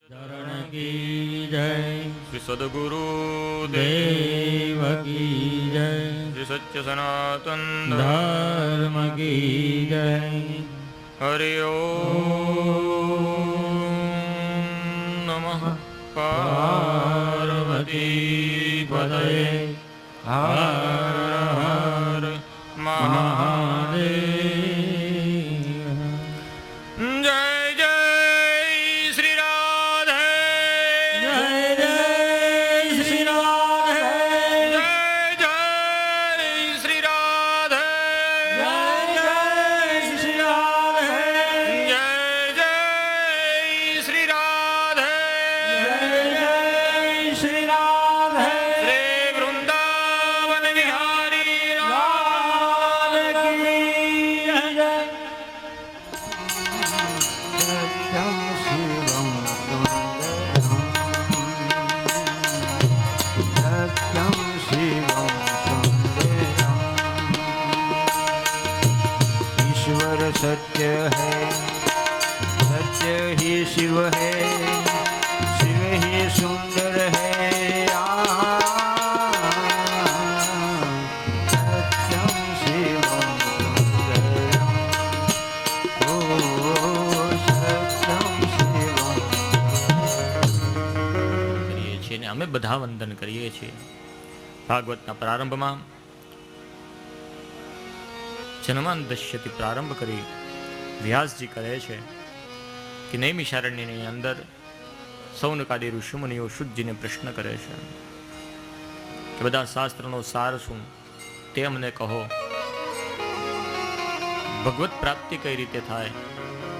चरण की जय श्री सद्गुरु देव की जय श्री सत्य सनातन धर्म की जय हरि ओम नमः पार्वती पतये हर हर महादेव। जय जय श्री राधे जय जय श्री राधे जय जय श्री राधे जय जय श्री राधे जय जय श्री राधे जय जय श्री राधे श्री वृंदावन बिहारी लाल की जय सत्यं शिवं सुन्दरं सत्यं शिवं सुन्दरं ईश्वर सत्य है सत्य ही शिव है शिव ही सुंदर है सत्यं शिवं सुन्दरं ओ सत्यं शिवं કરીએ છીએ ને અમે બધા વંદન કરીએ છીએ. ભાગવતના પ્રારંભમાં જન્માંદસ્યથી પ્રારંભ કરી વ્યાસજી કહે છે કે નૈમિષારણ્યની અંદર સૌનકાદી ઋષિમુનિઓ શુદ્ધજીને પ્રશ્ન કરે છે કે બધા શાસ્ત્રનો સાર શું તે અમને કહો. ભગવત પ્રાપ્તિ કઈ રીતે થાય,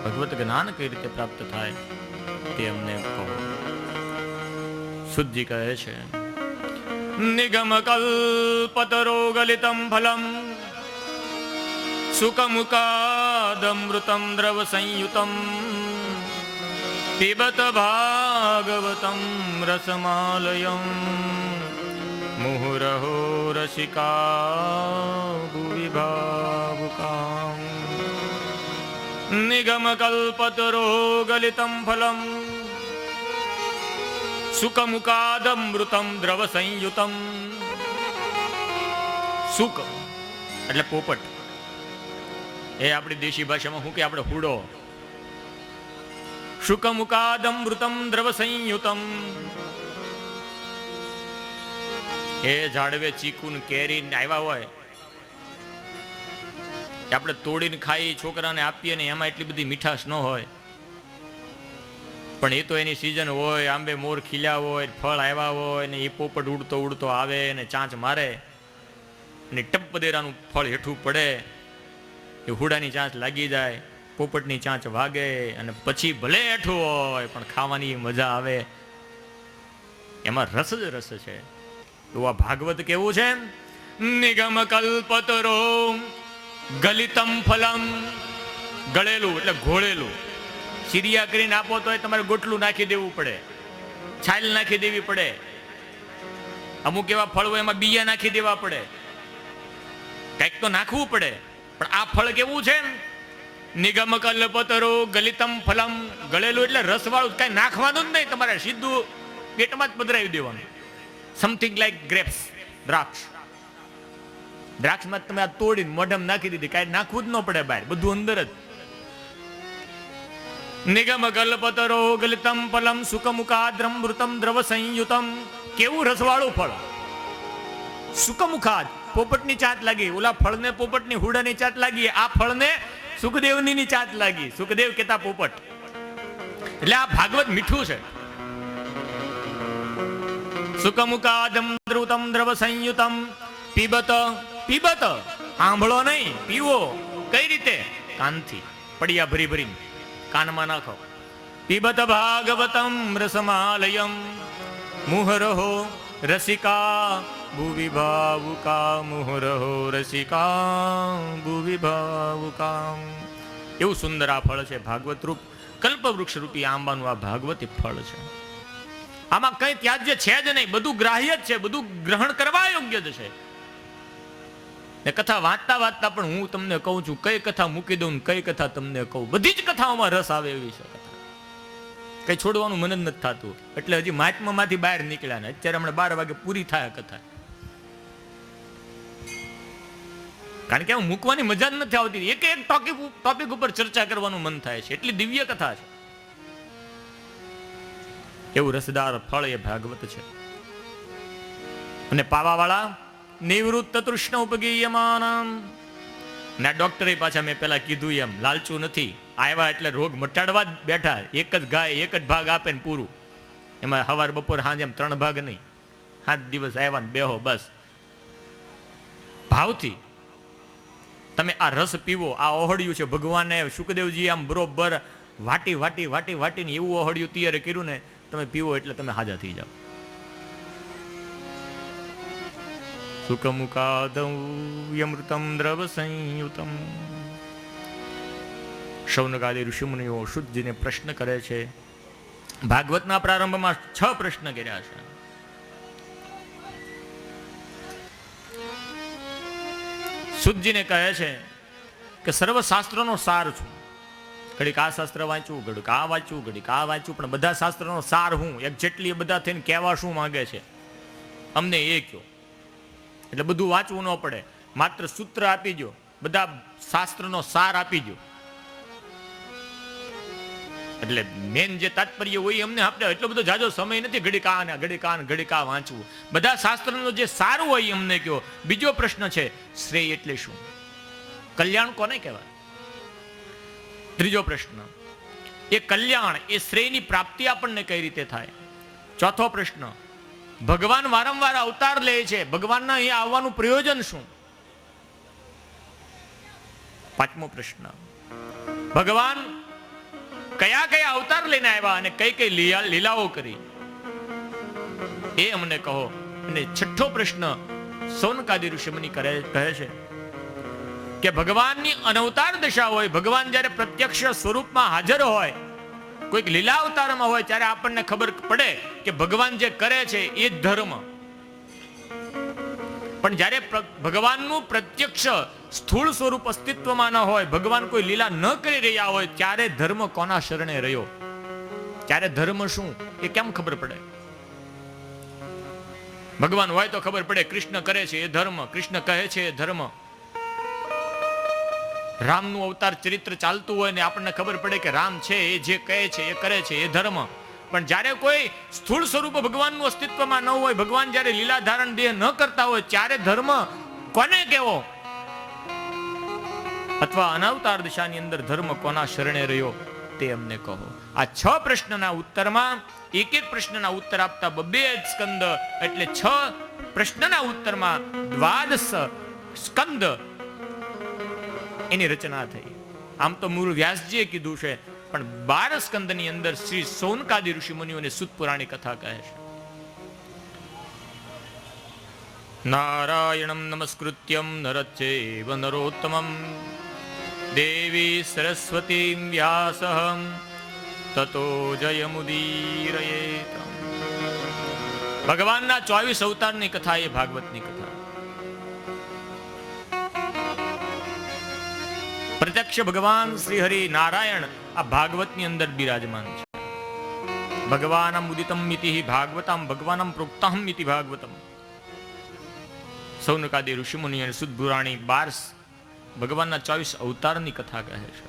ભગવત જ્ઞાન કઈ રીતે પ્રાપ્ત થાય તે અમને કહો. શુદ્ધજી કહે છે નિગમ કલ્પતરો ગલિતમ ફલમ સુકમુકાદમૃતમ દ્રવ સંયુતમ પિબત ભાગવતમ રસમાલયમ મુહુરહો રસિકા ભુવિ ભાવુકામ. નિગમ કલ્પતરો ગલિતમ ફલમ સુકમુકાદમૃતમ દ્રવ સંયુતમ. સુક એટલે પોપટ, એ આપણી દેશી ભાષામાં શું કે આપણે હુડો. શુકમુકાદમૃતમ દ્રવ સંયુતમ, એ ઝાડવે ચીકુ ને કેરી ને આવ્યા હોય આપણે તોડીને ખાઈ છોકરાને આપીએ ને એમાં એટલી બધી મીઠાશ ન હોય, પણ એ તો એની સિઝન હોય, આંબે મોર ખીલ્યા હોય, ફળ આવ્યા હોય ને એ પોપટ ઉડતો ઉડતો આવે ને ચાંચ મારે ને ટપદેરાનું ફળ હેઠું પડે, એ હુડાની ચાંચ લાગી જાય, પોપટની ચાંચ વાગે અને પછી ભલે હેઠું હોય પણ ખાવાની મજા આવે. એમાં રસ જ રસ છે. તો આ ભાગવત કેવું છે? નિગમ કલ્પતરો ગલિતમ ફલમ, ગળેલું એટલે ઘોળેલું. સિરિયા કરીને આપો તો તમારે ગોટલું નાખી દેવું પડે, છાલ નાખી દેવી પડે. અમુક એવા ફળ હોય એમાં બીયા નાખી દેવા પડે, કંઈક તો નાખવું પડે. પણ આ ફળ કેવું છે? નિગમ કલ્પતરો ગલિતમ ફલમ, ગળેલું એટલે રસવાળું, કઈ નાખવાનું જ નહીં, તમારે સીધું પેટમાં જ પધરાવી દેવાનું. સમથિંગ લાઈક ગ્રેપ્સ, દ્રાક્ષ. દ્રાક્ષમાં તમે આ તોડીને મોઢામાં નાખી દીધી, કાંઈ નાખવું જ ન પડે બહાર, બધું અંદર જ. નિગમ કલ્પતરો ગલિતમ ફલમ સુકમુખાદ્રમૃતમ દ્રવ સંયુતમ. કેવું રસવાળું ફળ. સુકમુખાદ, પોપટની ચાટ લાગી. ઓલા ફળને પોપટની હુડાની ચાટ લાગી, આ ફળને સુખદેવની ચાટ લાગી. સુખદેવ કેતા પોપટ. એટલે આ ભાગવત મીઠું છે. સુકમુખાદમૃતમ દ્રવ સંયુતમ પીબત, પીબત આંભળો નહીં, પીવો. કઈ રીતે? કાનથી પડિયા ભરી ભરીને કાનમાં નાખો. પીબત ભાગવતમ રસમાલયમ મુહરહો રસિકા ભુવિ ભાવુકા. મુહરહો રસિકા ભુવિ ભાવુકા. એવું સુંદર આ ફળ છે ભાગવત રૂપ, કલ્પવૃક્ષ રૂપી આંબાનું આ ભાગવતી ફળ છે. આમાં કઈ ત્યાજ્ય છે જ નહીં, બધું ગ્રાહ્ય જ છે, બધું ગ્રહણ કરવા યોગ્ય જ છે. ને કથા વાંચતા વાંચતા પણ હું તમને કહું છું, કઈ કથા મૂકી દઉં કઈ કથા તમને કહું, બધી જ કથાઓમાં રસ આવે એવી છે કથા. કઈ છોડવાનું મન જ નથી થતું, એટલે હજી મહાત્મામાંથી બહાર નીકળ્યા ને અત્યારે હમણાં 12 વાગે પૂરી થાય કથા. કારણ કે હું મૂકવાની મજા જ નથી આવતી, એક એક ટોપિક ઉપર ચર્ચા કરવાનું મન થાય છે, એટલી દિવ્ય કથા છે. એવું રસદાર ફળ એ ભાગવત છે. અને પાવાવાળા નિવૃત્ત તૃષ્ણ ઉપગીયમાનમ. ના ડોક્ટરે પાછા મેં પેલા કીધું એમ લાલચું નથી, આવ્યા એટલે રોગ મટાડવા જ બેઠા. એક જ ગાય એક જ ભાગ આપે ને પૂરું, એમાં સવાર બપોર સાંજ એમ 3 ભાગ નહીં. 7 દિવસ આવ્યા ને બેહો બસ. ભાવથી તમે આ રસ પીવો. આ ઓહળિયું છે ભગવાને સુખદેવજી આમ બરોબર વાટીને એવું ઓહળિયું તૈયાર કર્યું ને, તમે પીવો એટલે તમે હાજા થઈ જાઓ. સુખમુખાદૌ યમૃતમ દ્રવ સંયુતમ. શૌનકાદી ઋષિમુનિઓ શુદ્ધજીને પ્રશ્ન કરે છે. ભાગવતના પ્રારંભમાં 6 પ્રશ્ન કર્યા છે. શુદ્ધજીને કહે છે કે સર્વ શાસ્ત્રોનો સાર છું. ઘડીક આ શાસ્ત્ર વાંચવું, ઘડીક આ વાંચવું, ઘડીક આ વાંચવું, પણ બધા શાસ્ત્રોનો સાર હું એક્ઝેક્ટલી બધા થઈને કહેવા શું માંગે છે અમને એ કહો. એટલે બધું વાંચવું ન પડે, માત્ર સૂત્ર આપી દો, બધા શાસ્ત્રનો સાર આપી દો. એટલે મેન જે તાત્પર્ય હોય અમને આપણે એટલો બધો જાજો સમય નથી ઘડીક આ ને ઘડીક આ ને ઘડીક આ વાંચવું. બધા શાસ્ત્રનો જે સારું હોય અમને કહો. બીજો પ્રશ્ન છે શ્રેય એટલે શું, કલ્યાણ કોને કહેવાય. ત્રીજો પ્રશ્ન એ કલ્યાણ એ શ્રેયની પ્રાપ્તિ આપણને કઈ રીતે થાય. ચોથો પ્રશ્ન ભગવાન વારંવાર અવતાર લે છે, ભગવાનના અહીં આવવાનું પ્રયોજન શું. પાંચમો પ્રશ્ન ભગવાન કયા કયા અવતાર લઈને આવ્યા અને કઈ કઈ લીલાઓ કરી એ અમને કહો. અને છઠ્ઠો પ્રશ્ન સૌનકાદી ઋષિમુનિ કહે છે કે ભગવાનની અનવતાર દશા હોય, ભગવાન જ્યારે પ્રત્યક્ષ સ્વરૂપમાં હાજર હોય, કોઈક લીલા અવતારમાં હોય, ત્યારે આપણને ખબર પડે કે ભગવાન જે કરે છે એ જ ધર્મ. પણ જ્યારે ભગવાનનું પ્રત્યક્ષ સ્થૂળ સ્વરૂપ અસ્તિત્વમાં ન હોય, ભગવાન કોઈ લીલા ન કરી રહ્યા હોય, ત્યારે ધર્મ કોના શરણે રહ્યો, ત્યારે ધર્મ શું એ કેમ ખબર પડે. ભગવાન હોય તો ખબર પડે કૃષ્ણ કરે છે એ ધર્મ, કૃષ્ણ કહે છે એ ધર્મ. રામનું અવતાર ચરિત્ર ચાલતું હોય ને આપણને ખબર પડે કે રામ છે એ જે કહે છે એ કરે છે એ ધર્મ. પણ જ્યારે કોઈ સ્થૂળ સ્વરૂપ ભગવાનનું અસ્તિત્વમાં ન હોય, ભગવાન જ્યારે લીલા ધારણ દેહ ન કરતા હોય, ત્યારે ધર્મ કોને કહેવો, અથવા અનવતાર દિશાની અંદર ધર્મ કોના શરણે રહ્યો તે અમને કહો. આ 6 પ્રશ્નના ઉત્તરમાં એક એક પ્રશ્નના ઉત્તર આપતા 2 સ્કંદ એટલે 6 પ્રશ્નના ઉત્તરમાં 12 સ્કંદ એની રચના થઈ. આમ તો મૂળ વ્યાસજીએ કીધું છે, પણ 12 સ્કંદની અંદર શ્રી સૌનકાદી ઋષિ મુનિઓને સુત પુરાણી કથા કહે છે. નારાયણમ નમસ્કૃત્યમ નરચૈવ નરોત્તમમ દેવી સરસ્વતી વ્યાસઃ તતો જયમુદીરયેત. ભગવાનના 24 અવતારની કથા એ ભાગવતની કથા. પ્રત્યક્ષ ભગવાન શ્રી હરિ નારાયણ આ ભાગવતની અંદર બિરાજમાન છે. ભગવાનમ ઉદિતમ મિતિ ભાગવતમ ભગવાનમ પ્રોક્તમ મિતિ ભાગવતમ. સૌનકાદી ઋષિમુનિ અને સુત પુરાણી 12 ભગવાનના 24 અવતારની કથા કહે છે.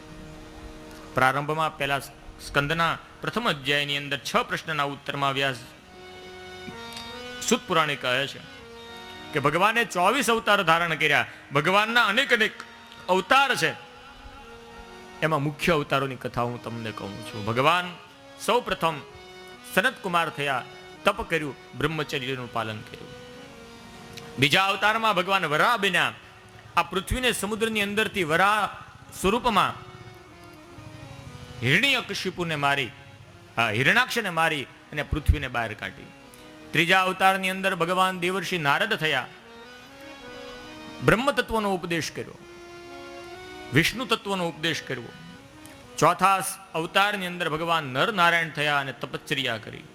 પ્રારંભમાં પહેલા સ્કંદના પ્રથમ અધ્યાયની અંદર 6 પ્રશ્નના ઉત્તરમાં વ્યાસ સુત પુરાણી કહે છે કે ભગવાને 24 અવતાર ધારણ કર્યા. ભગવાનના અનેક અવતાર છે, એમાં મુખ્ય અવતારોની કથા હું તમને કહું છું. ભગવાન સૌ પ્રથમ સનત કુમાર થયા, તપ કર્યું, બ્રહ્મચર્યનું પાલન કર્યું. બીજા અવતારમાં ભગવાન વરાહ બન્યા. આ પૃથ્વીને સમુદ્રની અંદરથી વરાહ સ્વરૂપમાં હિરણ્યકશિપુને મારી, હિરણાક્ષને મારી અને પૃથ્વીને બહાર કાઢી. ત્રીજા અવતારની અંદર ભગવાન દેવર્ષિ નારદ થયા, બ્રહ્મ તત્વનો ઉપદેશ કર્યો, વિષ્ણુ તત્વનો ઉપદેશ કર્યો. ચોથા અવતારની અંદર ભગવાન નર નારાયણ થયા અને તપશ્ચર્યા કરી.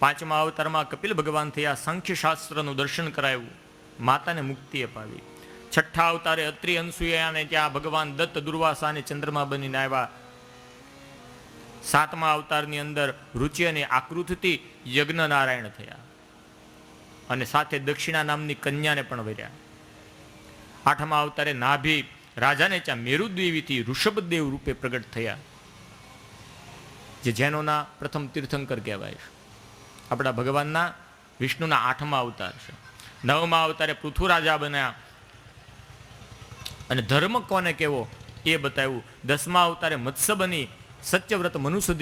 પાંચમા અવતારમાં કપિલ ભગવાન થયા, સાંખ્ય શાસ્ત્રનું દર્શન કરાવ્યું, માતાને મુક્તિ અપાવી. છઠ્ઠા અવતારે અત્રિ અનસુયાને ત્યાં ભગવાન દત્ત દુર્વાસા અને ચંદ્રમા બનીને આવ્યા. સાતમા અવતારની અંદર રુચિ અને આકૃતિથી યજ્ઞ નારાયણ થયા અને સાથે દક્ષિણા નામની કન્યાને પણ વર્યા. આઠમા અવતારે નાભી રાજાને ચા મેરુદ્વીવીથી ઋષભદેવ રૂપે પ્રગટ થયા, જે જૈનોના પ્રથમ તીર્થંકર કહેવાય છે. આપણા ભગવાનના વિષ્ણુના આઠમા અવતાર છે. નવમા અવતારે પૃથુ રાજા બન્યા અને ધર્મ કોને કેવો એ બતાવ્યું. દસમા અવતારે મત્સ્ય બની સત્યવ્રત મનુષ્ય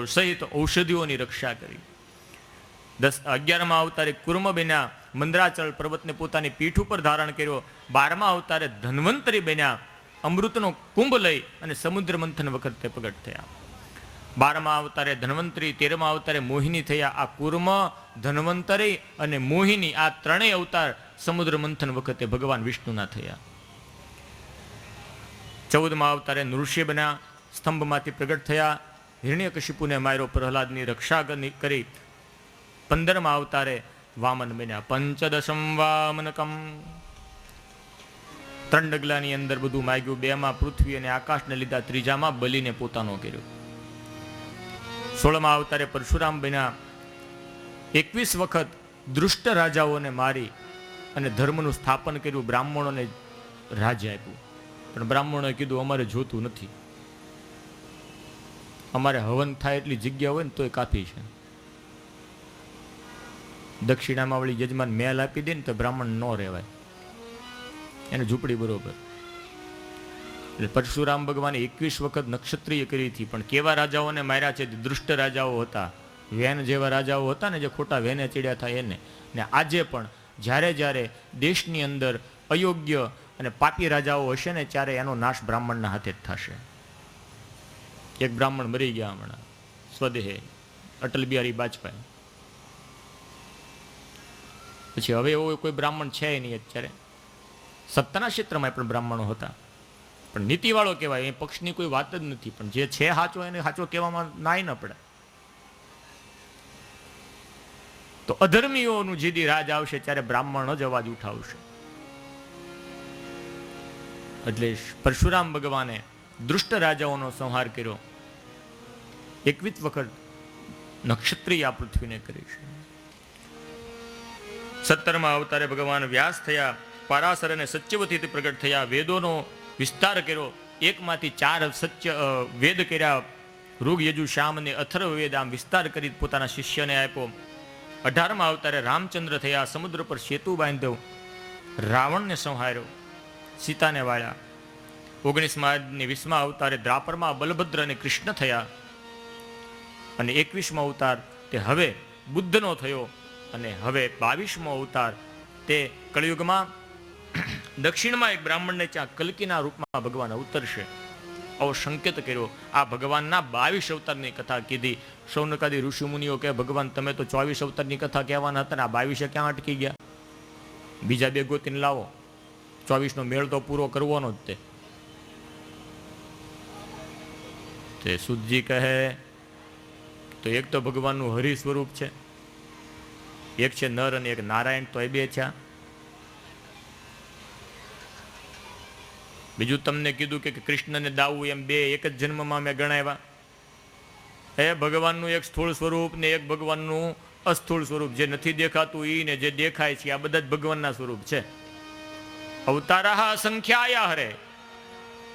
સહિત ઔષધિઓની રક્ષા કરી. 11મા અવતારે કુર્મ બન્યા, મંદરાચલ પર્વતને પોતાની પીઠ ઉપર ધારણ કર્યો. 12મા અવતારે ધન્વંતરી બન્યા, અમૃતનો કુંભ લઈ અને સમુદ્ર મંથન વખતે પ્રગટ થયા. 12મા અવતારે ધન્વંતરી, 13મા અવતારે મોહિની થયા. આ કુર્મ, ધન્વંતરી અને મોહિની આ ત્રણેય અવતાર સમુદ્ર મંથન વખતે ભગવાન વિષ્ણુના થયા. 14મા અવતારે નૃષિ બન્યા, સ્તંભમાંથી પ્રગટ થયા, હિરણ્યકશિપુને માર્યો, પ્રહલાદની રક્ષા કરી. 15મા અવતારે વામન બન્યા. પંચદશમ વામનકમ, 3 ડગલાની અંદર બધું માગ્યું. 2માં પૃથ્વી અને આકાશને લીધા, 3જામાં બલિને પોતાનો કર્યો. 16મા અવતારે પરશુરામ બન્યા. 21 વખત દુષ્ટ રાજાઓને મારી અને ધર્મનું સ્થાપન કર્યું. બ્રાહ્મણોને રાજ્ય આપ્યું, પણ બ્રાહ્મણોએ કીધું અમારે જોતું નથી, અમારે હવન થાય એટલી જગ્યા હોય ને તોય કાફી છે. દક્ષિણામાં વળી યજમાન મેલ આપી દે ને તો બ્રાહ્મણ ન રહેવાય, એને ઝૂંપડી બરોબર. એટલે પરશુરામ ભગવાને 21 વખત નક્ષત્રિય કરી હતી, પણ કેવા રાજાઓને માર્યા છે? દુષ્ટ રાજાઓ હતા, વેન જેવા રાજાઓ હતા ને, જે ખોટા વેને ચડ્યા હતા એને. ને આજે પણ જ્યારે જ્યારે દેશની અંદર અયોગ્ય અને પાપી રાજાઓ હશે ને, ત્યારે એનો નાશ બ્રાહ્મણના હાથે જ થશે. એક બ્રાહ્મણ મરી ગયા હમણાં સ્વદેહે, અટલ બિહારી વાજપેયી. પછી હવે એવો કોઈ બ્રાહ્મણ છે નહીં અત્યારે. સત્તાના ક્ષેત્રમાં પણ બ્રાહ્મણો હતા, પણ નીતિવાળો કહેવાય, એ પક્ષની કોઈ વાત જ નથી. પણ જે છે સાચો એને સાચો કહેવામાં નાય ન પડે. તો અધર્મીઓનું જેદી રાજ આવશે ત્યારે બ્રાહ્મણો જ અવાજ ઉઠાવશે. એટલે પરશુરામ ભગવાને દુષ્ટ રાજાઓનો સંહાર કર્યો. 21 વખત નક્ષત્રિય આ પૃથ્વીને કરી છે. 17મા અવતારે ભગવાન વ્યાસ થયા, પારાશર અને સત્યવતીથી પ્રગટ થયા, વેદોનો વિસ્તાર કર્યો. એકમાંથી 4 સત્ય વેદ કર્યા, ઋગ, યજુ, શામ અને અથર્વ વેદ આમ વિસ્તાર કરી પોતાના શિષ્યને આપ્યો. 18મા અવતારે રામચંદ્ર થયા, સમુદ્ર પર સેતુ બાંધ્યો, રાવણને સંહાર્યો, સીતાને વાળ્યા. 19મા અને 20મા અવતારે દ્રાપરમાં બલભદ્ર અને કૃષ્ણ થયા, અને 21મો અવતાર તે હવે બુદ્ધનો થયો, અને હવે 22મો અવતાર તે કળિયુગમાં દક્ષિણમાં એક બ્રાહ્મણને ત્યાં કલ્કીના રૂપમાં ભગવાન અવતરશે. આવો સંકેત કર્યો. આ ભગવાનના 22 અવતારની કથા કીધી. શૌનકાદી ઋષિ મુનિઓ કે ભગવાન તમે તો 24 અવતારની કથા કહેવાના હતા ને, આ 22 ક્યાં અટકી ગયા? બીજા 2 ગોતીને લાવો, 24નો મેળ તો પૂરો કરવાનો જ. તે સુદજી કહે તો એક તો ભગવાનનું હરિ સ્વરૂપ છે, એક છે નર અને એક નારાયણ, તો એ 2 છે. બીજું તમને કીધું કે કૃષ્ણને દાવું એમ 2 એક જ જન્મમાં મેં ગણાવ્યા. એ ભગવાનનું એક સ્થૂળ સ્વરૂપ ને એક ભગવાનનું અસ્થૂળ સ્વરૂપ, જે નથી દેખાતું ઈ ને જે દેખાય છે, આ બધા જ ભગવાનના સ્વરૂપ છે. અવતારાહ સંખ્યાયા હરે,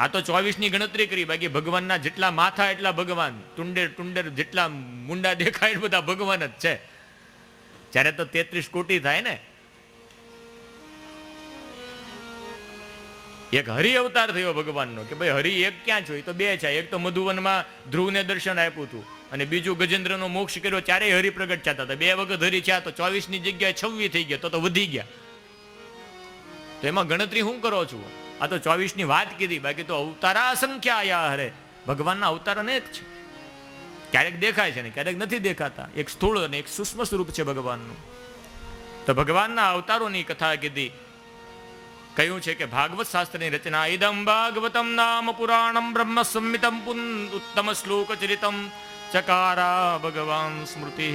આ તો 24ની ગણતરી કરી, બાકી ભગવાનના જેટલા માથા એટલા ભગવાન, ટુંડેર જેટલા મુંડા દેખાય બધા ભગવાન જ છે. જ્યારે તો 33 કોટી થાય ને. એક હરિ અવતાર થયો ભગવાનનો, કે ભાઈ હરિ એક ક્યાં છો? એ તો 2 છે. એક તો મધુવનમાં ધ્રુવને દર્શન આપ્યું હતું, અને બીજું ગજેન્દ્રનો મોક્ષ કર્યો, ચારેય હરિ પ્રગટ થતા હતા. 2 વખત હરિ થયા તો 24ની જગ્યાએ 26 થઈ ગયા, તો વધી ગયા. તો એમાં ગણતરી શું કરો છો? આ તો 24ની વાત કીધી, બાકી તો અવતારા સંખ્યા હરે, ભગવાનના અવતાર અનેક છે. ક્યારેક દેખાય છે ને ક્યારેક નથી દેખાતા. એક સ્થૂળ અને એક સૂક્ષ્મ સ્વરૂપ છે ભગવાનનું. તો ભગવાનના અવતારોની કથા કીધી. કહ્યું છે કે ભાગવત શાસ્ત્રની રચના, ઇદમ ભાગવતમ નામ પુરાણમ બ્રહ્મ સંમિતમ ઉત્તમ શ્લોક ચરિતમ ચકારા ભગવાન સ્મૃતિ.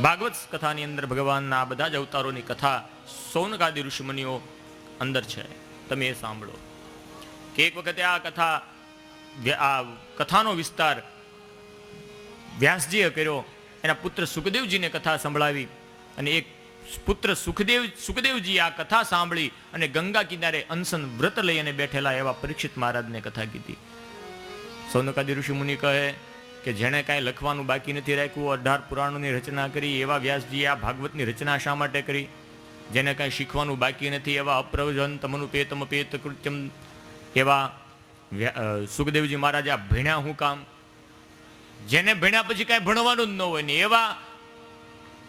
ભાગવત કથાની અંદર ભગવાનના બધા જ અવતારોની કથા સૌનકાદી ઋષિમુનિઓ અંદર છે. તમે એ સાંભળો કે એક વખતે આ કથા આ કથાનો વિસ્તાર વ્યાસજીએ કર્યો. એના પુત્ર સુખદેવજીને કથા સંભળાવી અને એક પુત્ર સુખદેવજી આ કથા સાંભળી અને ગંગા કિનારે અનશન વ્રત લઈ અને બેઠેલા એવા પરીક્ષિત મહારાજને કથા કીધી. સૌનકાદી ઋષિ મુનિ કહે કે જેણે કાંઈ લખવાનું બાકી નથી રાખ્યું, 18 પુરાણોની રચના કરી એવા વ્યાસજીએ આ ભાગવતની રચના શા માટે કરી? જેને કાંઈ શીખવાનું બાકી નથી એવા અપ્રવજન તમનુપેતમ પેત કૃત્યમ એવા સુખદેવજી મહારાજ આ ભણ્યા હું કામ? જેને ભણ્યા પછી કાંઈ ભણવાનું જ ન હોય ને એવા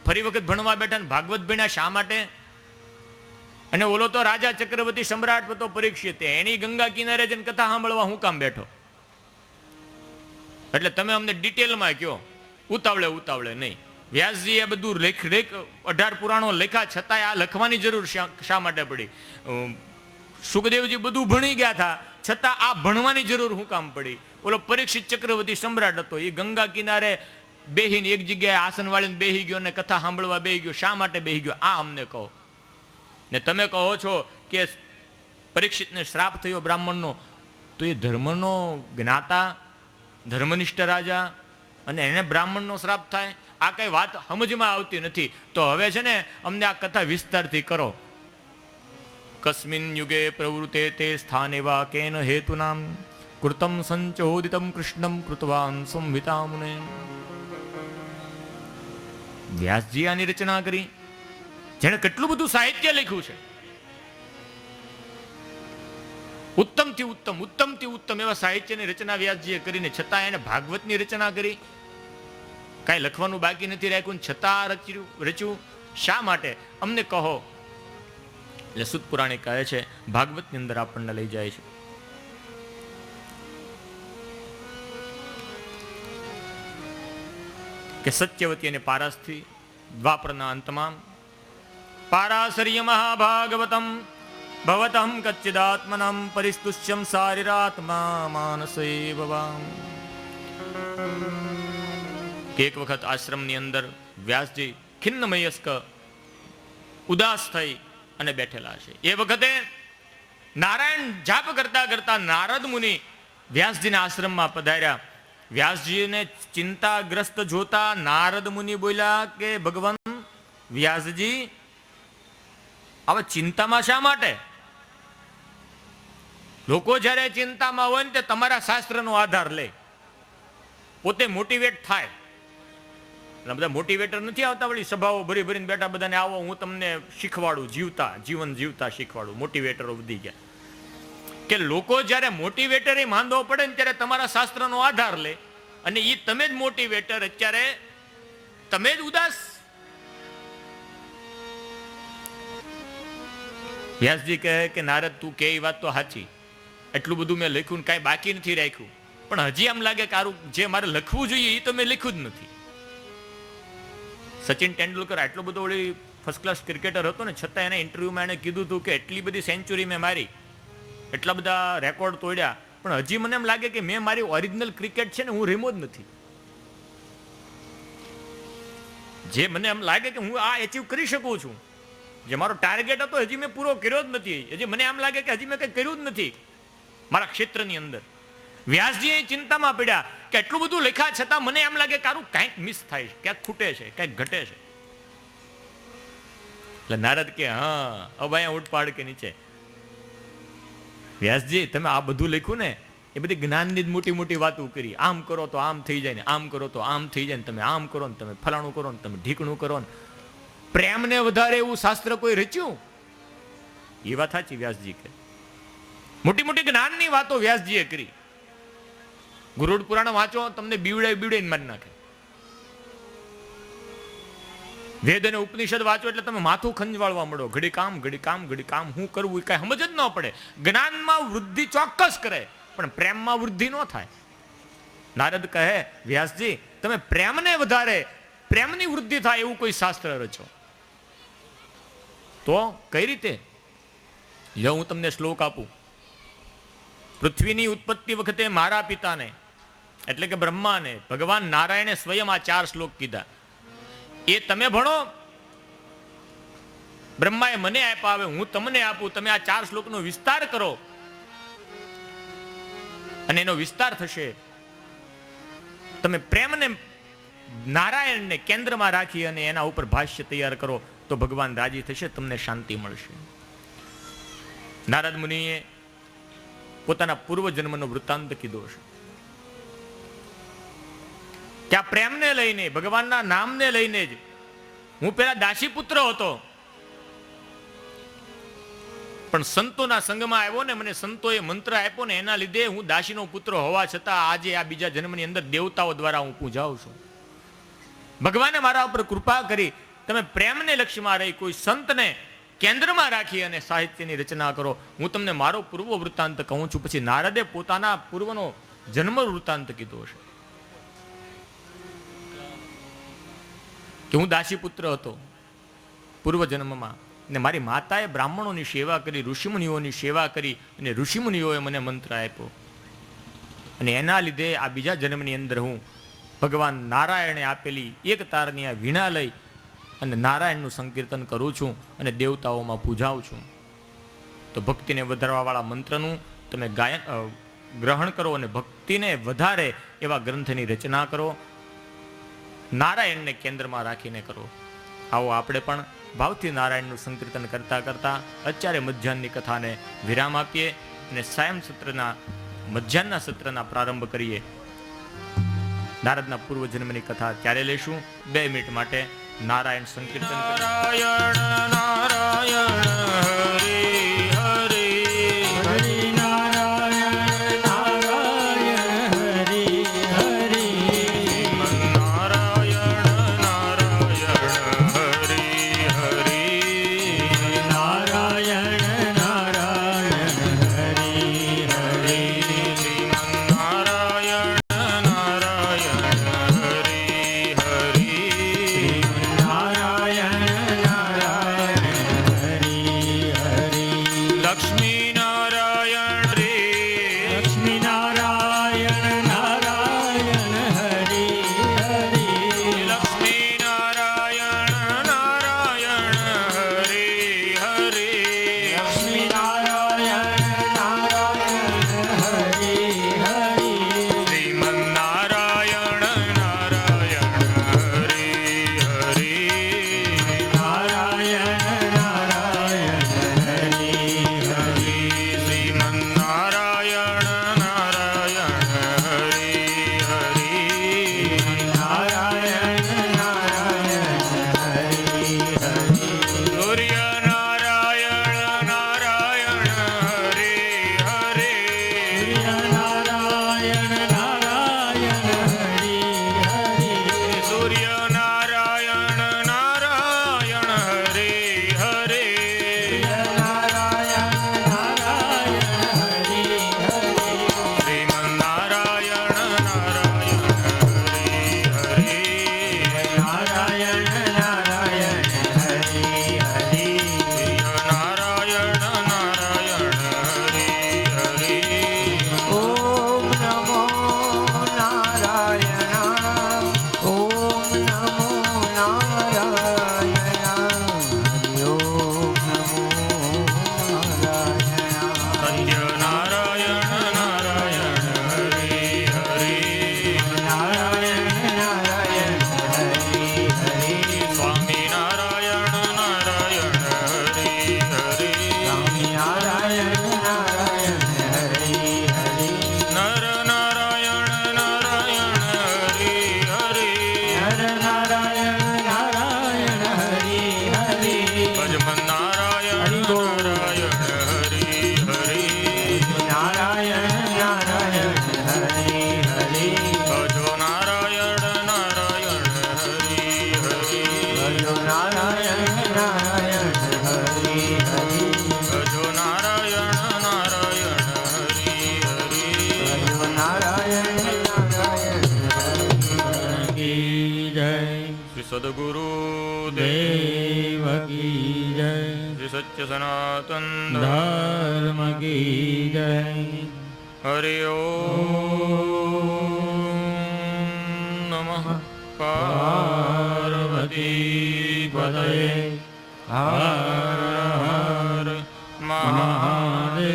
ફરી વખત ભણવા બેઠા ને ભાગવત ભણ્યા શા માટે? અને ઓલો તો રાજા ચક્રવર્તી સમ્રાટ હતો પરીક્ષિત, એની ગંગા કિનારે જઈને કથા સાંભળવા હું કામ બેઠો? એટલે તમે અમને ડિટેલમાં કહો, ઉતાવળે નહીં. વ્યાસજી એ બધું લેખ 18 પુરાણો લખ્યા છતાંય આ લખવાની જરૂર શા માટે પડી? સુખદેવજી બધું ભણી ગયા હતા છતાં આ ભણવાની જરૂર શું કામ પડી? ઓલો પરીક્ષિત ચક્રવર્તી સમ્રાટ હતો, એ ગંગા કિનારે બેહીને એક જગ્યાએ આસન વાળીને બેહી ગયો ને કથા સાંભળવા બેહી ગયો. શા માટે બેહી ગયો આ અમને કહો. ને તમે કહો છો કે પરીક્ષિતને શ્રાપ થયો બ્રાહ્મણનો, તો એ ધર્મનો જ્ઞાતા, ધર્મનિષ્ઠ રાજા, અને એને બ્રાહ્મણનો શ્રાપ થાય? આ કઈ વાત સમજમાં આવતી નથી. તો હવે છે ને અમને આ કથા વિસ્તારથી કરો. કસ્મિન યુગે પ્રવૃત્તે તે સ્થાને વા કેન હેતુનામ કૃતમ સંચોદિતમ કૃષ્ણમ કૃતવાન સંહિતામુને. વ્યાસજી આની રચના કરી, જેણે કેટલું બધું સાહિત્ય લખ્યું છે. ઉત્તમથી ઉત્તમ એવા સાહિત્યની રચના વ્યાસજીએ કરીને છતાં એને ભાગવતની રચના કરી. કાંઈ લખવાનું બાકી નથી રાખ્યું છતાં રચ્યું શા માટે? અમને કહો. એટલે સુત પુરાણે કહે છે, ભાગવતની અંદર આપણને લઈ જાય છે. કે સત્યવતી અને પારાસ્થી દ્વાપરના અંતમાં પારાસર્ય મહાભાગવતમ ભવતમ કચ્ચિદાત્મનમ પરિસ્તુષ્યમ શારીરાત્મા માનસે ભવામ. એક વખત આશ્રમની અંદર વ્યાસજી ખિન્નમયસ્ક ઉદાસ થઈ અને બેઠેલા છે. એ વખતે નારાયણ જાપ કરતા નારદ મુનિ વ્યાસજીના આશ્રમમાં પધાર્યા. વ્યાસજીને ચિંતાગ્રસ્ત જોતા નારદ મુનિ બોલ્યા કે ભગવાન વ્યાસજી, હવે ચિંતામાં શા માટે? લોકો જ્યારે ચિંતામાં હોય ને તે તમારા શાસ્ત્રનો આધાર લે, પોતે મોટિવેટ થાય. બધા મોટિવેટર નથી આવતા વળી સભાઓ ભરીને બેઠા બધાને આવો હું તમને શીખવાડું, જીવન જીવતા શીખવાડું. મોટિવેટરો વધી ગયા કે લોકો જ્યારે મોટિવેટર માંદો પડે ને ત્યારે તમારા શાસ્ત્રનો આધાર લે, અને એ તમે જ મોટિવેટર, અત્યારે તમે જ ઉદાસ. વ્યાસજી કહે કે નારદ તું કે એ વાત તો સાચી, એટલું બધું મેં લખ્યું કાંઈ બાકી નથી રાખ્યું, પણ હજી એમ લાગે કે જે મારે લખવું જોઈએ એ તો મેં લખ્યું જ નથી. સચિન તેંડુલકર આટલો બધો વળી ફર્સ્ટ ક્લાસ ક્રિકેટર હતો ને છતાં એના ઇન્ટરવ્યુમાં એને કીધું હતું કે એટલી બધી સેન્ચુરી મેં મારી, એટલા બધા રેકોર્ડ તોડ્યા, પણ હજી મને એમ લાગે કે મેં મારી ઓરિજિનલ ક્રિકેટ છે ને હું રમ્યો જ નથી. જે મને એમ લાગે કે હું આ એચીવ કરી શકું છું, જે મારો ટાર્ગેટ હતો હજી મેં પૂરો કર્યો જ નથી. હજી મને એમ લાગે કે હજી મેં કંઈ કર્યું જ નથી મારા ક્ષેત્રની અંદર. વ્યાસજી ચિંતામાં પડ્યા કે એટલું બધું લખ્યા છતાં મને એમ લાગે કે કાંઈક મિસ થાય છે, ક્યાંક ખૂટે છે, ક્યાંક ઘટે છે. એટલે નારદ કે હા હવે અહીંયા ઉઠપાડ કે નીચે. વ્યાસજી તમે આ બધું લખ્યું ને એ બધી જ્ઞાનની જ મોટી મોટી વાતો કરી. આમ કરો તો આમ થઈ જાય ને, આમ કરો તો આમ થઈ જાય ને, તમે આમ કરો ને, તમે ફલાણું કરો ને, તમે ઢીકણું કરો ને. પ્રેમને વધારે એવું શાસ્ત્ર કોઈ રચ્યું? એ વાત સાચી વ્યાસજી કે મોટી મોટી જ્ઞાનની વાતો વ્યાસજીએ કરી. ગુરુડ પુરાણ વાંચો તમને બીવડાઈને મારી નાખે. વેદ અને ઉપનિષદ વાંચો એટલે તમે માથું ખંજવાળવા મળો. ઘડી કામ શું કરવું કઈ સમજ જ ન પડે. જ્ઞાનમાં વૃદ્ધિ ચોક્કસ કરે પણ પ્રેમમાં વૃદ્ધિ ન થાય. નારદ કહે વ્યાસજી તમે પ્રેમને વધારે, પ્રેમની વૃદ્ધિ થાય એવું કોઈ શાસ્ત્ર રચો. તો કઈ રીતે? લો હું તમને શ્લોક આપું. પૃથ્વીની ઉત્પત્તિ વખતે મારા પિતાને એટલે કે બ્રહ્માને ભગવાન નારાયણે સ્વયં આ 4 શ્લોક કીધા. એ તમે ભણો. બ્રહ્માએ મને આપ્યા, હવે હું તમને આપું. તમે આ 4 શ્લોકનો વિસ્તાર કરો અને એનો વિસ્તાર થશે. તમે પ્રેમને નારાયણને કેન્દ્રમાં રાખી અને એના ઉપર ભાષ્ય તૈયાર કરો તો ભગવાન રાજી થશે, તમને શાંતિ મળશે. નારદ મુનિએ પોતાના પૂર્વજન્મનો વૃત્તાંત કીધો છે કે આ પ્રેમને લઈને, ભગવાનના નામને લઈને જ હું પેલા દાસી પુત્ર હતો, પણ સંતોના સંગમાં આવ્યો ને મને સંતોએ મંત્ર આપ્યો ને એના લીધે હું દાસીનો પુત્ર હોવા છતાં આજે આ બીજા જન્મની અંદર દેવતાઓ દ્વારા હું પૂજાઉં છું. ભગવાને મારા ઉપર કૃપા કરી. તમે પ્રેમને લક્ષ્યમાં રહી કોઈ સંતને કેન્દ્રમાં રાખી અને સાહિત્યની રચના કરો. હું તમને મારો પૂર્વ વૃત્તાંત કહું છું. પછી નારદે પોતાના પૂર્વનો જન્મ વૃત્તાંત કીધો છે કે હું દાસી પુત્ર હતો પૂર્વ જન્મમાં, ને મારી માતાએ બ્રાહ્મણોની સેવા કરી, ઋષિમુનિઓની સેવા કરી, અને ઋષિમુનિઓએ મને મંત્ર આપ્યો, અને એના લીધે આ બીજા જન્મની અંદર હું ભગવાન નારાયણે આપેલી એક તારની આ વીણા લઈ અને નારાયણનું સંકીર્તન કરું છું અને દેવતાઓમાં પૂજાઉં છું. તો ભક્તિને વધારવાવાળા મંત્રનું તમે ગાયન ગ્રહણ કરો અને ભક્તિને વધારે એવા ગ્રંથની રચના કરો, નારાયણને કેન્દ્રમાં રાખીને કરો. આવો આપણે પણ ભાવથી નારાયણનું સંકીર્તન કરતા કરતા અત્યારે મધ્યાહનની કથાને વિરામ આપીએ અને સાયં સત્રના મધ્યાહનના સત્રના પ્રારંભ કરીએ. નારદના પૂર્વજન્મની કથા ત્યારે લેશું. 2 મિનિટ માટે નારાયણ સંકીર્તન. નારાયણ નારાયણ હરે હરે હરિ નારાયણ નારાયણ હરિ હરિ નારાયણ નારાયણ હરે હરે નારાયણ નારાયણ હરિ હરિ નારાયણ નારાયણ હરે હરે નારાયણ નારાયણ હરિ હરિ લક્ષ્મી નારાયણ રે લક્ષ્મી નારાયણ નારાયણ હરિ હરિ લક્ષ્મી નારાયણ નારાયણ હરે હરે લક્ષ્મી નારાયણ નારાયણ હરિ હરિ શ્રીમન નારાયણ નારાયણ હરે હરે નારાયણ નારાયણ હરિ હરિ શ્રીમન નારાયણ નારાયણ હરે હરે નારાયણ નારાયણ હરિ હરિ સૂર્ય નારાયણ નારાયણ હરે હરે નારાયણ નારાયણ હરિ હરિ સૂર્ય નારાયણ નારાયણ હરે હરે નારાયણ નારાયણ હરિ હરિ શ્રીમન નારાયણ નારાયણ હરે હરે નારાયણ નારાયણ હરિ હરિ નારાયણ નારાયણ હરે હરે ઓમ નમો નારાયણ ઓમ નમો નારાયણ હરિ ઓમ નમો નારાયણ સત્ય નારાયણ નારાયણ હરે હરે નારાયણ નારાયણ હરિ હરિ સ્વામી નારાયણ નારાયણ હરે હરે નારાયણ નારાયણ હરિ હરિ નર નારાયણ નારાયણ હરે હરે હર નારાયણ નારાયણ હરિ હરિ ભજમન નારાયણ નારાયણ હરે હરે નારાયણ નારાયણ હરિ હરિ ભજો નારાયણ નારાયણ હરે હરે ભજો નારાયણ નારાયણ હરિ હરિ ભજો નારાયણ નારાયણ હરે હરે ભજો નારાયણ નારાયણ હરિ જય શ્રી સદગુરુ દેવ કી જય શ્રી સત્ય સનાતન ધર્મ કી જય હરિ ઓમ નમઃ પાર્વતી પતયે હર હર મહાદેવ મહાદેવ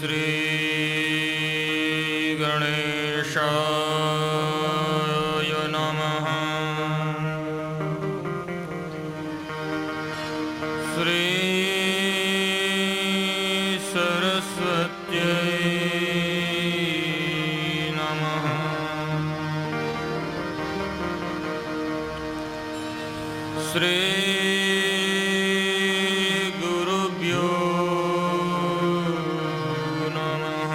શ્રી ગણેશાય નમઃ. શ્રી સરસ્વત્યૈ નમઃ. શ્રી ગુરુભ્યો નમઃ.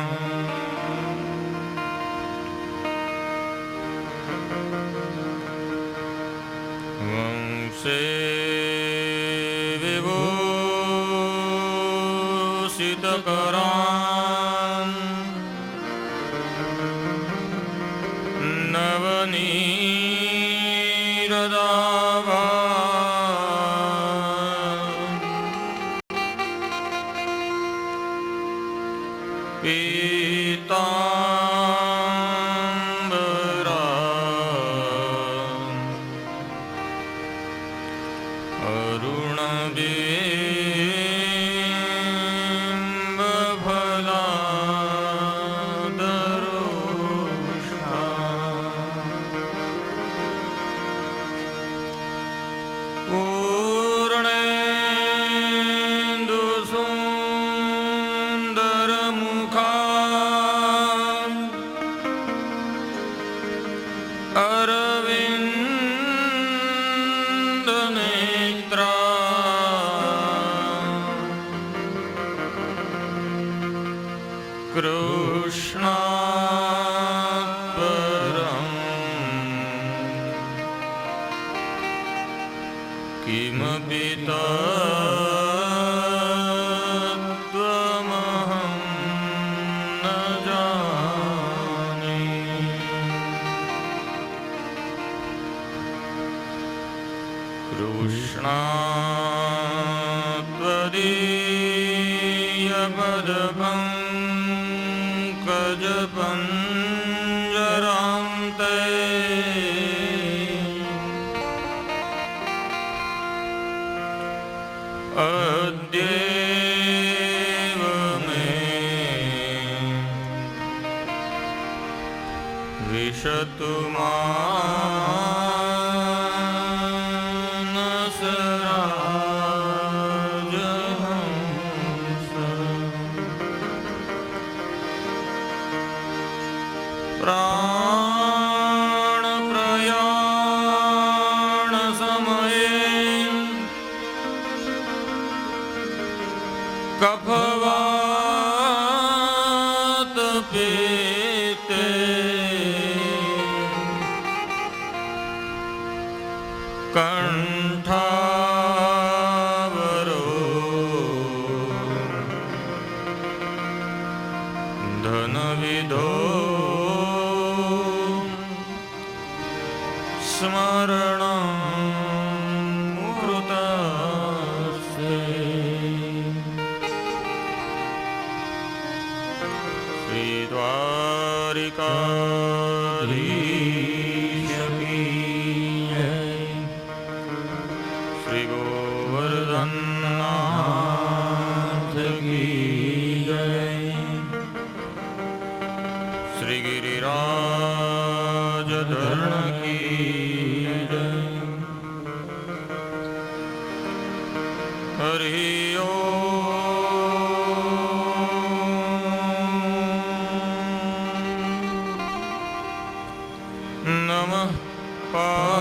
વંશે વિભૂષિતકરાન નવનીરદાભાન પીતાંબરા પૂર્ણેન્દુ સુંદરમુખા અરવિંદ નેત્રા કૃષ્ણાત પરમ કિમપિ તત્ત્વમહં ન જાને. કૃષ્ણાત્વદીયપદપંકજપંજરાન્તે અદ્યૈવ મે વિશતુ માનસરાજહંસ. પ્રાણ પ્રયાણ સમયે કફવાત પિત્તે કંઠાવરો ધનવિધો સ્મરણં કૃતસ્તે. શ્રી દ્વારિકાધીશ કી જય. શ્રી ગોવર્ધનનાથ કી જય. શ્રી ગિરિરાજધરણ કી જય. હરિ ઓમ નમઃ પાર્વતી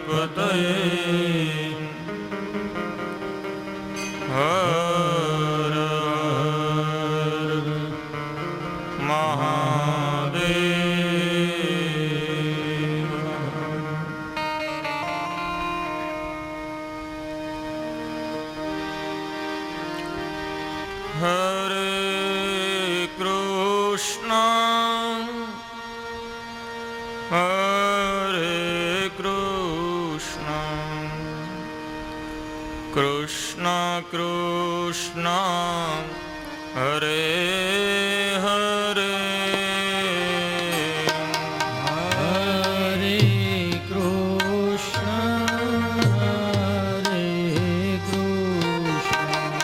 પતયે. હર હર મહાદેવ. હરે કૃષ્ણ હરે કૃષ્ણ કૃષ્ણ કૃષ્ણ હરે હરે. હરે કૃષ્ણ હરે કૃષ્ણ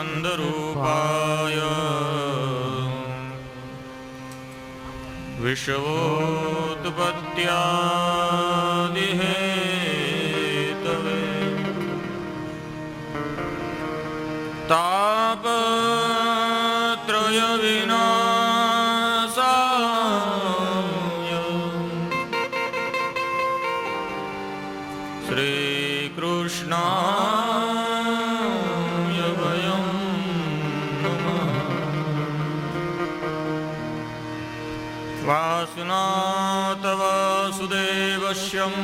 सच्चिदानन्दरूपाय विश्वोत्पत्त्यादिहेतवे तापत्रयविनाशाय श्रीकृष्णाय वयं नमः। वासुनाथ वासुदेवस्यं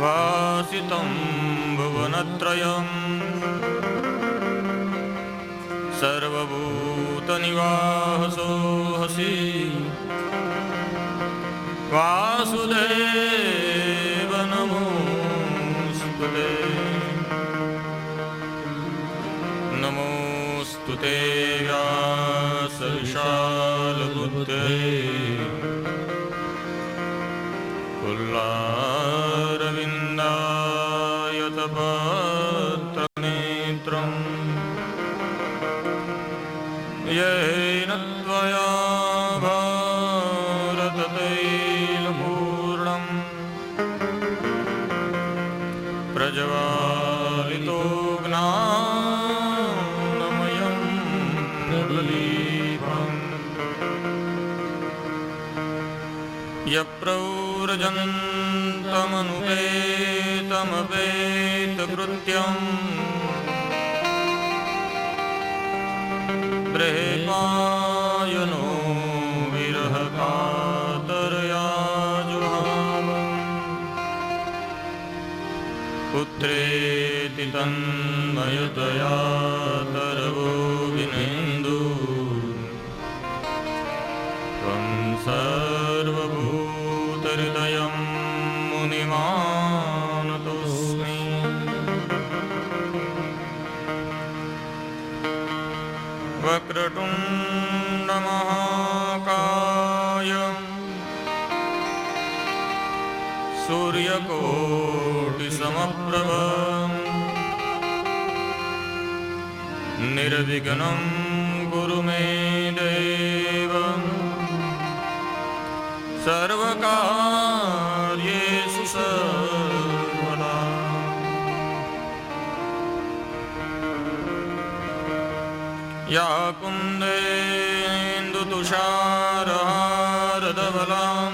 वासितं भुवनत्रयं सर्वभूतनिवासो हसि वासुदेव नमोस्तुते। नमोस्तुते व्यासविशालबुद्धे पुल्लारविन्दायतपत्रनेत्रम् येन त्वया भारततैलपूर्णम् प्रज्वालितो ज्ञानमयं प्रदीपम् यप्रौरजन्तमनुपेतमपेतकृत्यम् बृहपायनो विरहकातरया जुहावम् पुत्रेति तन्मयतया तरवो विनेन्दु त्वं सर्वभूतहृदयं मुनिमानतोऽस्मि। वक्रतुण्डमहाकाय सूर्यकोटिसमप्रभ निर्विघ्नं कुरु मे देव सर्वकार्येषु सर्वदा। या कुन्देन्दुतुषारहारधवलां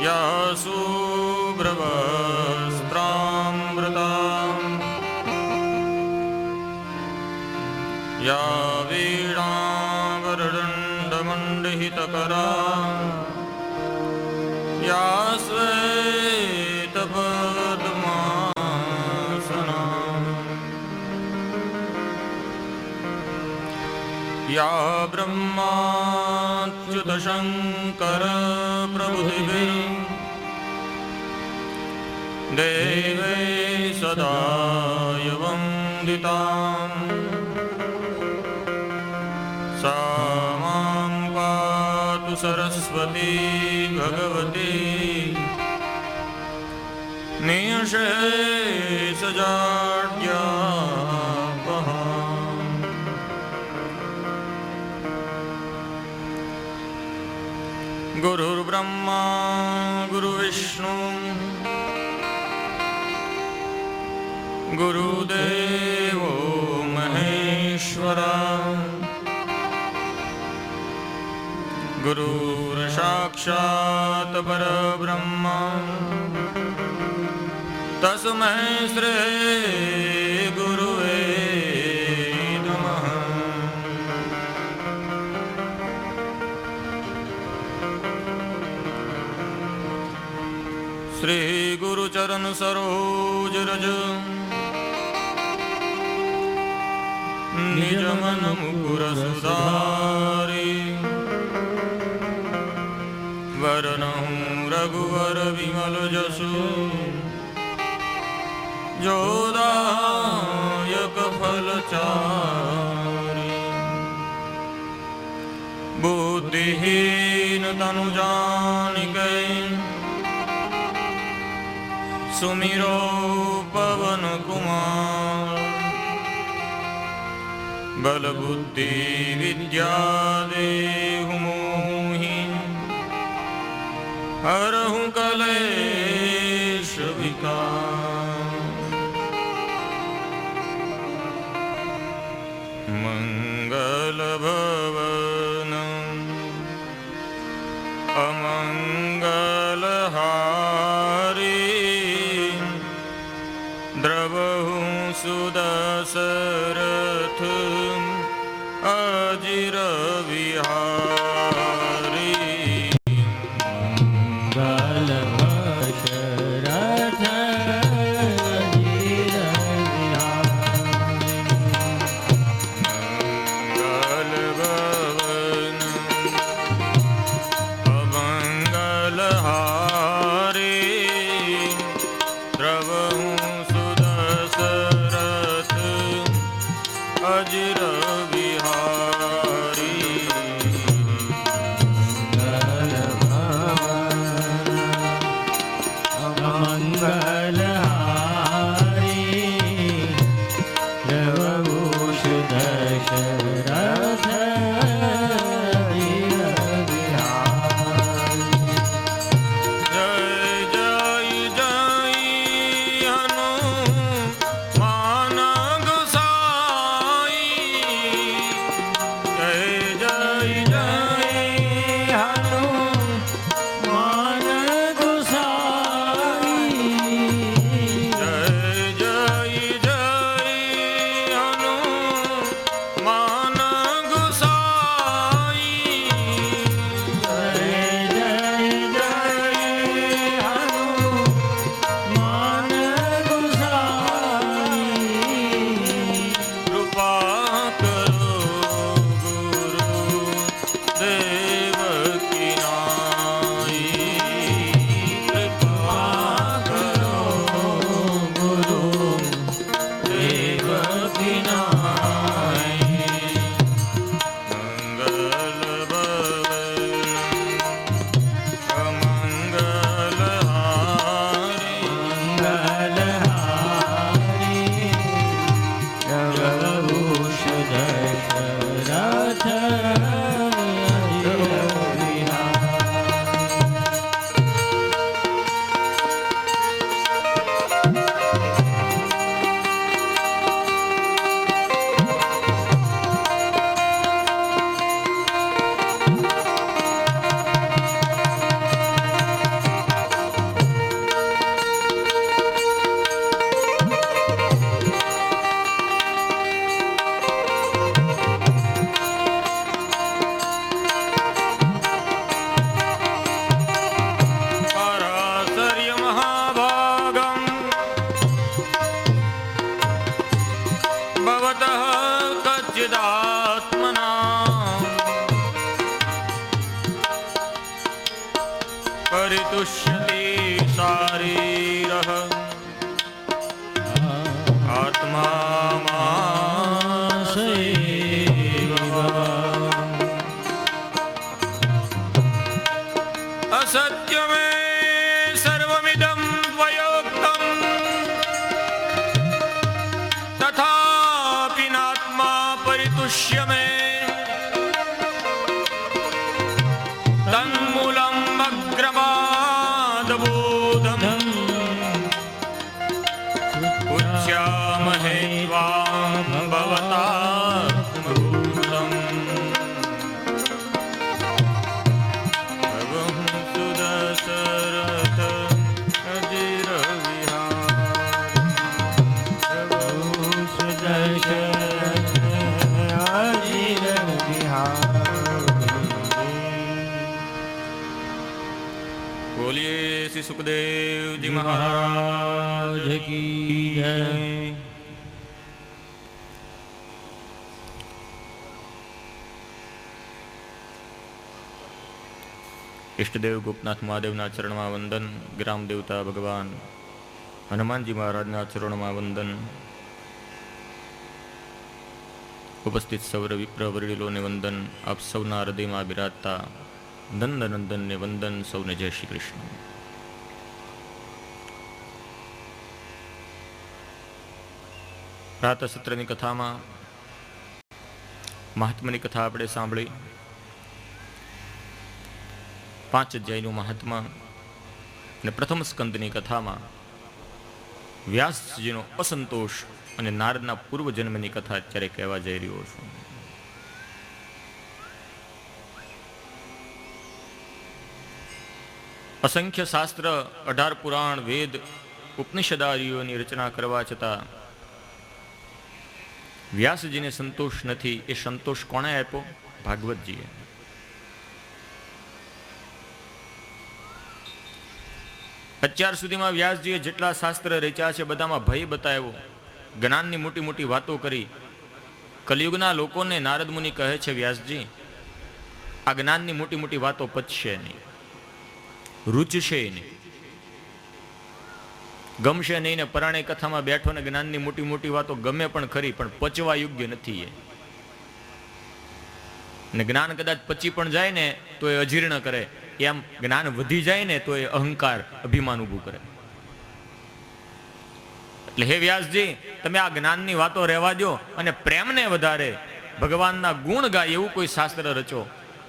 या शुभ्रवस्त्रामृतां या वीणावरदण्डमण्डितकरा या श्वेतपद्मासना या ब्रह्माच्युतशङ्कर प्रभुभिः देवै सदा वन्दिताम् सा मां पातु सरस्वती भगवती निःशेषजाड्यापहा। गुरुर्ब्रह्मा गुरुविष्णु गुरुदेवो महेश्वरा गुरुर्साक्षात् परब्रह्म तस्मै श्री गुरुवे नमः। श्री गुरुचरण सरोज रज निज मन मुकुर सुधारी वरनहु रघुवर विमल जसु जोदायक फलचारी। बुद्धिहीन तनु जानिकै સુમિરો પવન કુમાર બલ બુદ્ધિ વિદ્યા દેહુ મોહિ હરહુ કલેશ વિકાર મંગલ ભવન અમંગલ હારી દ્રવહુ સુદશરથ અજિર વિહારી મંગલ દશરથ મંગલ ભવન અમંગલ હારી દ્રવહુ સુદશરથ અજિર વિહારી મંગલ હારી પ્રભુ દશરથ જય જય જય હનુમાન ગોસાઈ જય જય જય હનુમાન ગોસાઈ જય જય જય હનુમાન ગોસાઈ કૃપા કરો ગુરુ દેવ કી નાઈ કૃપા કરો ગુરુ દેવ કી નાઈ મંગલ ભવન અમંગલ હારી પરાશર્ય મહાભાગમ ભવતઃ કચ્ચિદાત્મના પરિતુષ્યતિ શારીરઃ આત્મા માસૈવ असत्यमे सर्वमिदं त्वयोक्तं तथापि नात्मा परितुष्य मे तन्मूलम् अग्रवादबोधम् उच्यामहे त्वां भवतात्मभूतम् सुदशरथ अजिर बोलिए श्री सुखदेव जी महाराज की जय। इष्टदेव गोपनाथ महादेवना चरणમાં વંદન, ગ્રામ દેવતા ભગવાન હનુમાનજી મહારાજના ચરણમાં વંદન, ઉપસ્થિત સૌર વિપ્ર વડીલોને વંદન, આપ સૌના હૃદયમાં બિરાજતા નંદનંદનને વંદન, સૌને જય શ્રી કૃષ્ણ. પ્રાતઃ સત્રની કથામાં મહાત્માની કથા આપણે સાંભળી. 5 અધ્યાયનું મહાત્મા અને પ્રથમ સ્કંદની કથામાં વ્યાસજીનો અસંતોષ અને નારદના પૂર્વજન્મની કથા અત્યારે કહેવા જઈ રહ્યો છું. અસંખ્ય શાસ્ત્ર, 18 પુરાણ, વેદ, ઉપનિષદાદિઓની રચના કરવા છતાં વ્યાસજીને સંતોષ નથી. એ સંતોષ કોણે આપ્યો? ભાગવતજીએ. અત્યાર સુધીમાં વ્યાસજીએ જેટલા શાસ્ત્ર રચ્યા છે બધામાં ભય બતાવ્યો, જ્ઞાનની મોટી મોટી વાતો કરી. કલિયુગના લોકોને નારદ મુનિ કહે છે, વ્યાસજી આ જ્ઞાનની મોટી મોટી વાતો પચશે નહીં, રૂચશે નહીં, ગમશે નહીં. ને પરાણે કથામાં બેઠો ને જ્ઞાનની મોટી મોટી વાતો ગમે પણ ખરી, પણ પચવા યોગ્ય નથી એ. ને જ્ઞાન કદાચ પચી પણ જાય ને તો એ અજીર્ણ કરે. એમ જ્ઞાન વધી જાય ને તો એ અહંકાર, અભિમાન ઊભું કરે. એટલે હે વ્યાસજી, તમે આ જ્ઞાનની વાતો રહેવા દો અને પ્રેમને વધારે ભગવાનના ગુણ ગાય એવું કોઈ શાસ્ત્ર રચો.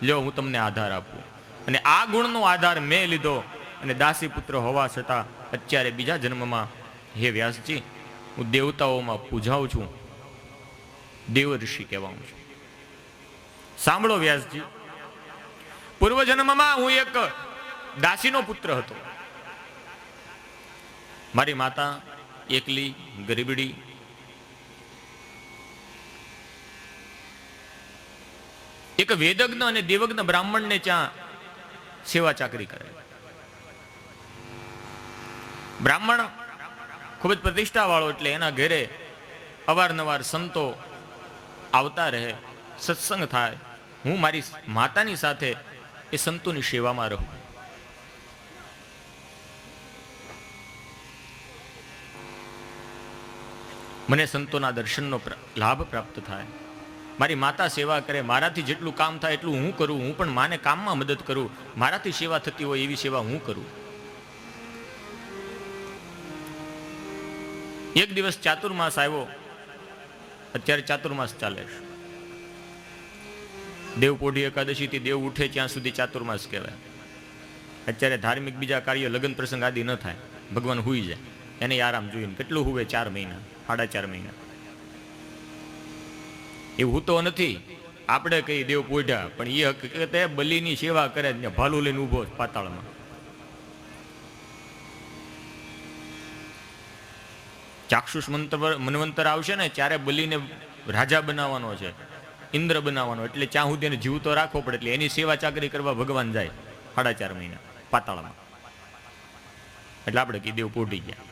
લ્યો, હું તમને આધાર આપું. અને આ ગુણનો આધાર મેં લીધો અને દાસી પુત્ર હોવા છતાં અત્યારે બીજા જન્મમાં હે વ્યાસજી હું દેવતાઓમાં પૂજાઉં છું, દેવ ઋષિ કહેવાઉં છું. સાંભળો વ્યાસજી, પૂર્વજન્મમાં હું એક દાસીનો પુત્ર હતો. મારી માતા એકલી, ગરીબડી. એક વેદજ્ઞ અને દેવજ્ઞ બ્રાહ્મણને ત્યાં સેવા ચાકરી કરે. બ્રાહ્મણ ખૂબ જ પ્રતિષ્ઠા વાળો, એટલે એના ઘરે અવારનવાર સંતો આવતા રહે, સત્સંગ થાય. હું મારી માતાની સાથે એ સંતોની સેવામાં રહું. મને સંતોના દર્શનનો લાભ પ્રાપ્ત થાય. મારી માતા સેવા કરે, મારાથી જેટલું કામ થાય એટલું હું કરું. હું પણ માને કામમાં મદદ કરું. મારાથી સેવા થતી હોય એવી સેવા હું કરું. એક દિવસ ચાતુર્માસ આવ્યો. અત્યારે ચાતુર્માસ ચાલે છે. દેવ પોઢી એકાદશીથી દેવ ઉઠે ત્યાં સુધી ચાતુર્માસ કહેવાય. અત્યારે ધાર્મિક બીજા કાર્ય, લગ્ન પ્રસંગ આદિ ન થાય, ભગવાન હુઈ જાય. એને આરામ જોઈને કેટલું હુવે? 4 મહિના, 4.5 મહિના. એવું હું તો નથી. આપણે કઈ દેવ પોઢ્યા, પણ એ હકીકતે બલિની સેવા કરે, ભાલું લઈને ઉભો પાતાળમાં. ચાક્ષુષ મનવંતર આવશે ને ત્યારે બલિને રાજા બનાવવાનો છે, ઇન્દ્ર બનાવવાનો. એટલે ત્યાં સુધી એને જીવતો રાખવો પડે. એટલે એની સેવા ચાકરી કરવા ભગવાન જાય 4.5 મહિના પાતાળમાં. એટલે આપણે કઈ દેવ પોઢી ગયા.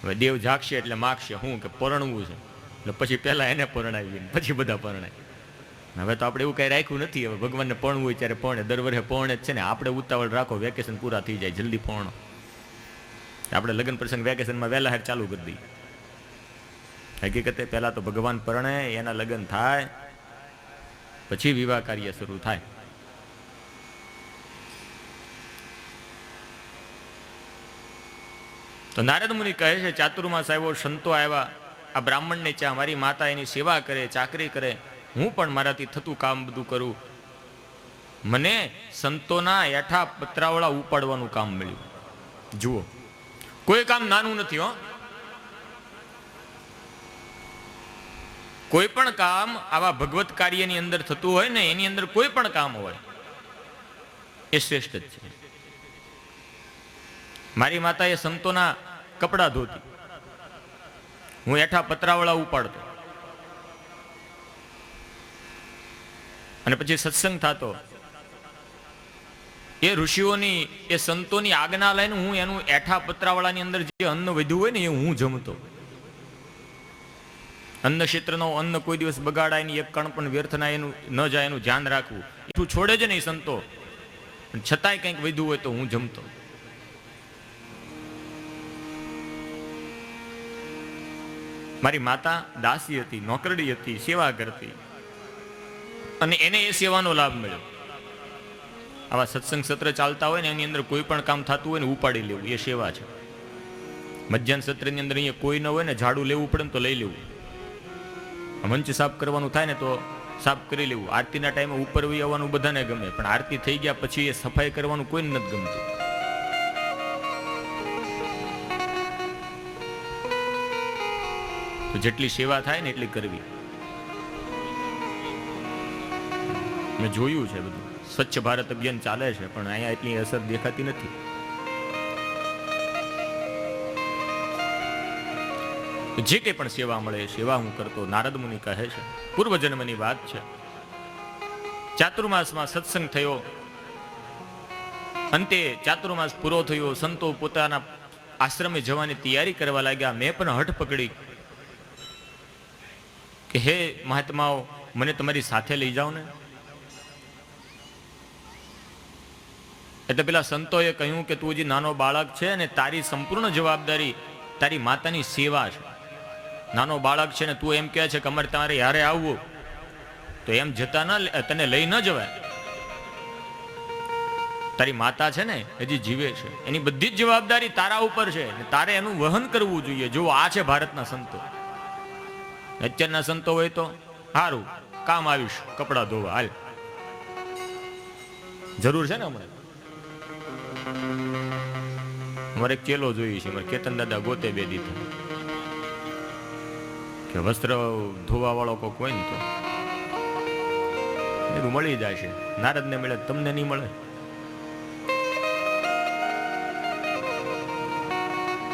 હવે દેવ જાગશે એટલે માગશે હું કે પરણવું છે, એટલે પછી પહેલા એને પરણાવી, પછી બધા પરણાય. હવે તો આપણે એવું કઈ રાખ્યું નથી. હવે ભગવાનને પરણવું હોય ત્યારે પરણે, દર વર્ષે પરણે જ છે ને. આપણે ઉતાવળ રાખો, વેકેશન પૂરા થઈ જાય, જલ્દી પરણો. આપણે લગ્ન પ્રસંગ વેકેશનમાં વહેલા હેર ચાલુ કરી દઈએ. હકીકતે પહેલા તો ભગવાન પરણે, એના લગ્ન થાય, પછી વિવાહ કાર્ય શરૂ થાય. તો નારદ મુનિ કહે છે, ચાતુર્માસ આવ્યો, સંતો આવ્યા, આ બ્રાહ્મણને ચા, મારી માતા એની સેવા કરે, ચાકરી કરે, હું પણ મારાથી થતું કામ બધું કરું. મને સંતોના એઠા પતરાવળા ઉપાડવાનું કામ મળ્યું. જુઓ, કોઈ કામ નાનું નથી હો. કોઈ પણ કામ આવા ભગવત કાર્યની અંદર થતું હોય ને, એની અંદર કોઈ પણ કામ હોય એ શ્રેષ્ઠ જ છે. મારી માતાએ સંતોના કપડા ધોતી, હું એઠા પતરાવળા ઉપાડતો, અને પછી સત્સંગ થતો. એ ઋષિઓની, એ સંતોની આજ્ઞા લઈને હું એનું એઠા પતરાવાળાની અંદર જે અન્ન વધ્યું હોય ને એ હું જમતો. અન્ન ક્ષેત્રનો અન્ન કોઈ દિવસ બગાડાય નહીં, એક કણ પણ વ્યર્થ ના એનું ન જાય, એનું ધ્યાન રાખવું. એટલું છોડે જ નહીં સંતો, છતાંય કંઈક વધ્યું હોય તો હું જમતો. મારી માતા દાસી હતી, નોકરડી હતી, સેવા કરતી, અને એને એ સેવાનો લાભ મળ્યો. આવા સત્સંગ સત્ર ચાલતા હોય ને એની અંદર કોઈ પણ કામ થતું હોય ને ઉપાડી લેવું, એ સેવા છે. મધ્યાહન સત્રની અંદર અહીંયા કોઈ ન હોય ને, ઝાડુ લેવું પડે ને તો લઈ લેવું. મંચ સાફ કરવાનું થાય ને તો સાફ કરી લેવું. આરતીના ટાઈમે ઉપર વહી આવવાનું બધાને ગમે, પણ આરતી થઈ ગયા પછી એ સફાઈ કરવાનું કોઈને નથી ગમતું. તો જેટલી સેવા થાય ને એટલી કરવી. મેં જોયું છે બધું. સ્વચ્છ ભારત અભિયાન ચાલે છે, પણ અહીંયા એટલી અસર દેખાતી નથી. જે કંઈ પણ સેવા મળે એ સેવા હું કરતો. નારદ મુનિ કહે છે, પૂર્વજન્મની વાત છે. ચાતુર્માસમાં સત્સંગ થયો, અંતે ચાતુર્માસ પૂરો થયો, સંતો પોતાના આશ્રમે જવાની તૈયારી કરવા લાગ્યા. મેં પણ હઠ પકડી કે હે મહાત્માઓ, મને તમારી સાથે લઈ જાઓ ને. એટલે પેલા સંતોએ કહ્યું કે તું હજી નાનો બાળક છે અને તારી સંપૂર્ણ જવાબદારી તારી માતાની સેવા છે. નાનો બાળક છે ને તું એમ કહે છે કે અમારે તમારે યારે આવવું, તો એમ જતા ન તને લઈ ન જવાય. તારી માતા છે ને હજી જીવે છે, એની બધી જ જવાબદારી તારા ઉપર છે, તારે એનું વહન કરવું જોઈએ. જો આ છે ભારતના સંતો. અત્યારના સંતો હોય તો સારું, કામ આવીશ, કપડા ધોવા, હાલ. જરૂર છે ને હમણાં અમારે એક ચેલો જોઈએ છે, અમારે કેતન દાદા ગોતે બે દીધા કે વસ્ત્ર ધોવા વાળો કોઈ હોય ને તો મળી જાય છે. નારદ ને મળે, તમને નહીં મળે.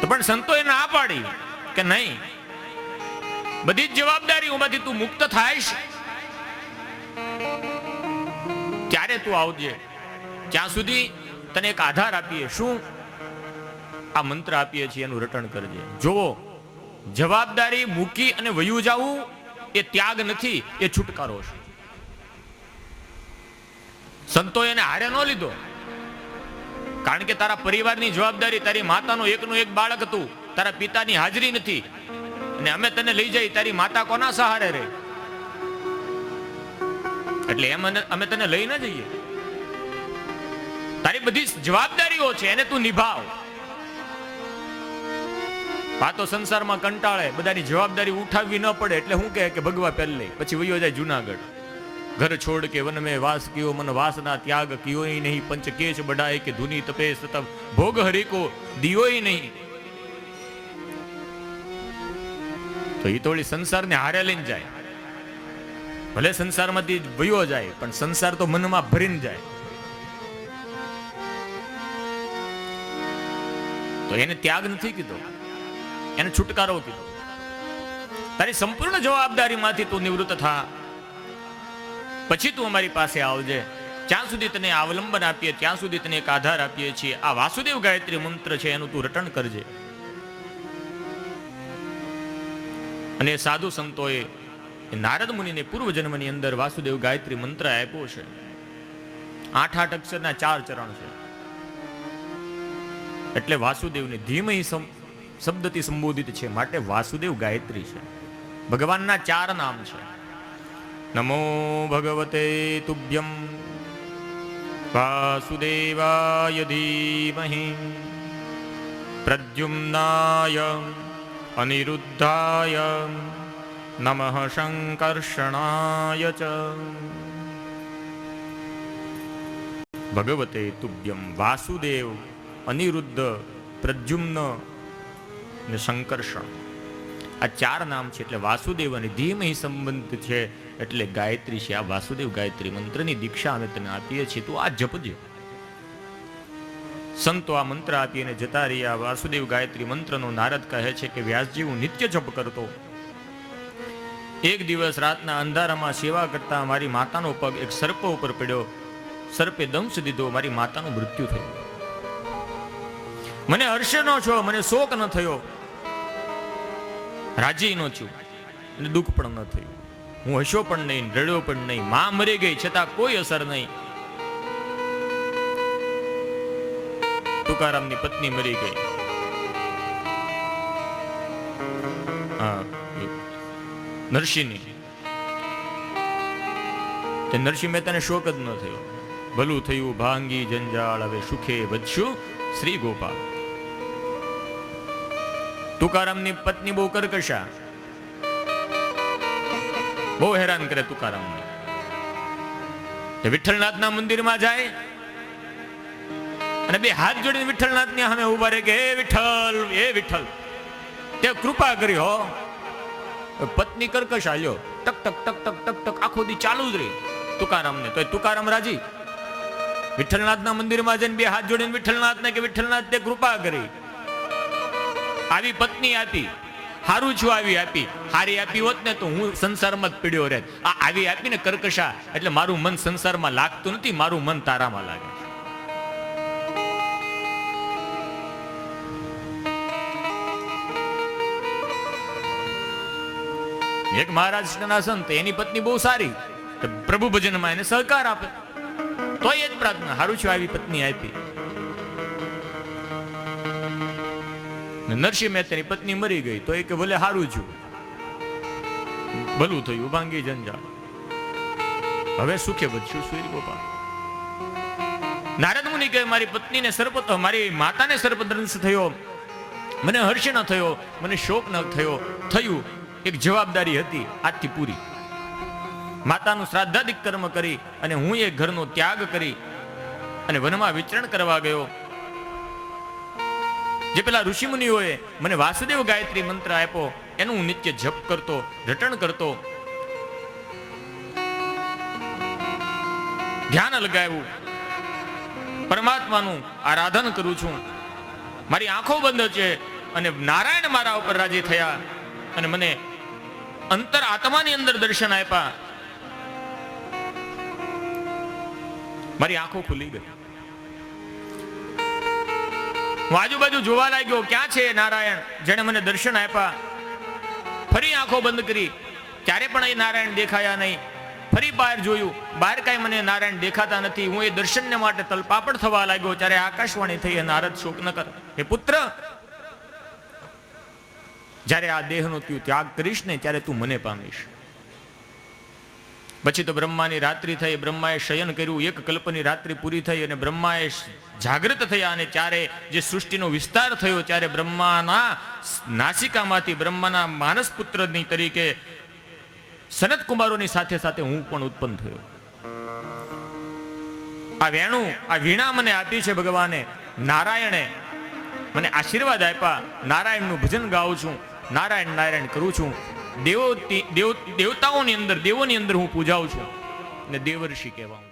તો પણ સંતોએ ના પાડી કે નહીં, બધી જ જવાબદારીઓમાંથી તું મુક્ત થાયશ ત્યારે તું આવજે. ત્યાં સુધી તને એક આધાર આપીએ. શું? આ મંત્ર આપીએ છીએ, એનું રટણ કરજે. જોવો, જવાબદારી મૂકી અને વયું જવું એ ત્યાગ નથી, એ છુટકારો છે. સંતો એને હારે ન લીધો, કારણ કે તારા પરિવારની જવાબદારી, તારી માતાનો એકનું એક બાળક હતું, તારા પિતાની હાજરી નથી, અને અમે તને લઈ જઈ, તારી માતા કોના સહારે રહે? એટલે એમ અમે તને લઈ ન જઈએ. તારી બધી જવાબદારીઓ છે, એને તું નિભાવ. વાતો સંસારમાં કંટાળે, બધાની જવાબદારી ઉઠાવવી ન પડે એટલે હું કહે કે ભગવા પહેલે, પછી વયો જાય જુનાગઢ. ઘર છોડ કે વન में वास कियो, मन वासना त्याग कियो ही नहीं, पंच केश बढ़ाए के धुनी तपे सतब, भोग हरि को दियो ही नहीं. તો એ તોળી સંસારને હારે લઈને જાય. ભલે સંસારમાંથી વયો જાય, પણ સંસાર તો મનમાં ભરીને જાય. તો એને ત્યાગ નથી કીધો, એને છુટકારો કીધો. તારી સંપૂર્ણ જવાબદારીમાંથી તું નિવૃત્ત થા, પછી તું અમારી પાસે આવજે. જ્યાં સુધી તને અવલંબન આપીએ, ત્યાં સુધી તને એક આધાર આપીએ છીએ. આ વાસુદેવ ગાયત્રી મંત્ર છે, એનું તું રટણ કરજે. અને સાધુ સંતોએ નારદ મુનિને પૂર્વજન્મની અંદર વાસુદેવ ગાયત્રી મંત્ર આપ્યો છે. 8 અક્ષરના 4 ચરણ છે. એટલે વાસુદેવને ધીમહિ શબ્દથી સંબોધિત છે, માટે વાસુદેવ ગાયત્રી છે. ભગવાનના 4 નામ છે. નમો ભગવતે તુભ્યમ વાસુદેવાય ધીમહિ પ્રદ્યુમ્નાય અનિરુદ્ધાય નમઃ શંકર્ષણાય ચ. ભગવતે તુભ્યમ, વાસુદેવ, અનિરુદ્ધ, પ્રદ્યુમ્ન ને શંકર્ષણ, આ 4 નામ છે. એટલે વાસુદેવ અને ધીમહિ સંબંધ છે, એટલે ગાયત્રી છે. આ વાસુદેવ ગાયત્રી મંત્રની દીક્ષા અમે તને આપીએ છીએ, તું આ જપજે. સંતો આ મંત્ર આપીને જતા રહ્યા. વાસુદેવ ગાયત્રી મંત્રનો નારદ કહે છે કે વ્યાસજી, હું નિત્ય જપ કરતો. એક દિવસ રાતના અંધારામાં સેવા કરતા મારી માતાનો પગ એક સર્પ ઉપર પડ્યો. સર્પે દંશ દીધો, મારી માતાનું મૃત્યુ થયું. મને હર્ષ ન છો, મને શોક ન થયો, રાજી ન થયું, અને દુઃખ પણ ન થયું. હું હસ્યો પણ નહીં, રડ્યો પણ નહીં. માં મરી ગઈ છતાં કોઈ અસર નહીં. તુકારામની પત્ની મરી ગઈ, નરસિંહની. તે નરસિંહ મહેતાને શોક જ ન થયો. ભલું થયું ભાંગી જંજાળ, હવે સુખે વધશું શ્રી ગોપાલ. તુકારામની પત્ની બહુ કર્કશા, બહુ હેરાન કરે તુકારામને. તે વિઠ્ઠલનાથના મંદિરમાં જાય અને બે હાથ જોડીને વિઠ્ઠલનાથની સામે ઉભા રહે કે હે વિઠ્ઠલ તે કૃપા કરી હો. પત્ની કર્કશ હાલ્યો, ટક ટક ટક ટક ટક ટક આખો દી ચાલુ જ રહી તુકારામને. તો તુકારામ રાજી વિઠ્ઠલનાથના મંદિરમાં જઈને બે હાથ જોડીને વિઠ્ઠલનાથને કે વિઠ્ઠલનાથ તે કૃપા કરી, આવી પત્ની આપી, હારું છું આવી આપી, હારી આપી હોત ને તો હું સંસારમાં જ પીડ્યો રહેત. આ આવી આપી ને કર્કશા એટલે મારું મન સંસારમાં લાગતું નથી, મારું મન તારામાં લાગે. એક મહારાષ્ટ્રના સંત, એની પત્ની બહુ સારી, પ્રભુ ભજનમાં એને સહકાર આપે, તો એ જ પ્રાર્થના, હારું છું આવી પત્ની આપી. નરસિંહ મહેતાની પત્ની મરી ગઈ તો એ કે ભલે હારું છું, ભલું થયું, ભાંગી જંજાળ, હવે સુખે વધશું સૂર્ય ગોપાલ. નારદ મુનિ કહે મારી પત્નીને સર્પ, મારી માતાને સર્પદંશ થયો, મને હર્ષ ન થયો, મને શોક ન થયો, થયું એક જવાબદારી હતી આજથી પૂરી. માતાનું શ્રાદ્ધાદિક કર્મ કરી અને હું એ ઘરનો ત્યાગ કરી અને વનમાં વિચરણ કરવા ગયો. જે પેલા ઋષિ મુનિઓએ મને વાસુદેવ ગાયત્રી મંત્ર આપ્યો એનું હું નિત્ય જપ કરતો, રટણ કરતો, ધ્યાન લગાવ્યું, પરમાત્માનું આરાધન કરું છું. મારી આંખો બંધ છે અને નારાયણ મારા ઉપર રાજી થયા અને મને અંતર આત્માની અંદર દર્શન આપ્યા. મારી આંખો ખુલી ગઈ. હું આજુબાજુ જોવા લાગ્યો, ક્યાં છે નારાયણ જેને મને દર્શન આપ્યા. ફરી આંખો બંધ કરી, ત્યારે પણ એ નારાયણ દેખાયા નહીં. ફરી બહાર જોયું, બહાર કાંઈ મને નારાયણ દેખાતા નથી. હું એ દર્શનને માટે તલપાપડ થવા લાગ્યો, ત્યારે આકાશવાણી થઈ, નારદ શોક ન કર, હે પુત્ર, જ્યારે આ દેહનો તું ત્યાગ કરીશ ને ત્યારે તું મને પામીશ. પછી તો બ્રહ્માની રાત્રિ થઈ, બ્રહ્માએ શયન કર્યું, એક કલ્પની રાત્રિ પૂરી થઈ અને બ્રહ્માએ જાગૃત થયા અને ત્યારે જે સૃષ્ટિનો વિસ્તાર થયો ત્યારે બ્રહ્માના નાસિકામાંથી, બ્રહ્માના માનસ પુત્રની તરીકે સનત કુમારોની સાથે સાથે હું પણ ઉત્પન્ન થયો. આ વેણુ, આ વીણા મને આપી છે ભગવાને, નારાયણે મને આશીર્વાદ આપ્યા. નારાયણનું ભજન ગાઉં છું, નારાયણ નારાયણ કરું છું. દેવતાઓની અંદર, દેવોની અંદર હું પૂજાઉં છું ને દેવર્ષિ કહેવાઉં.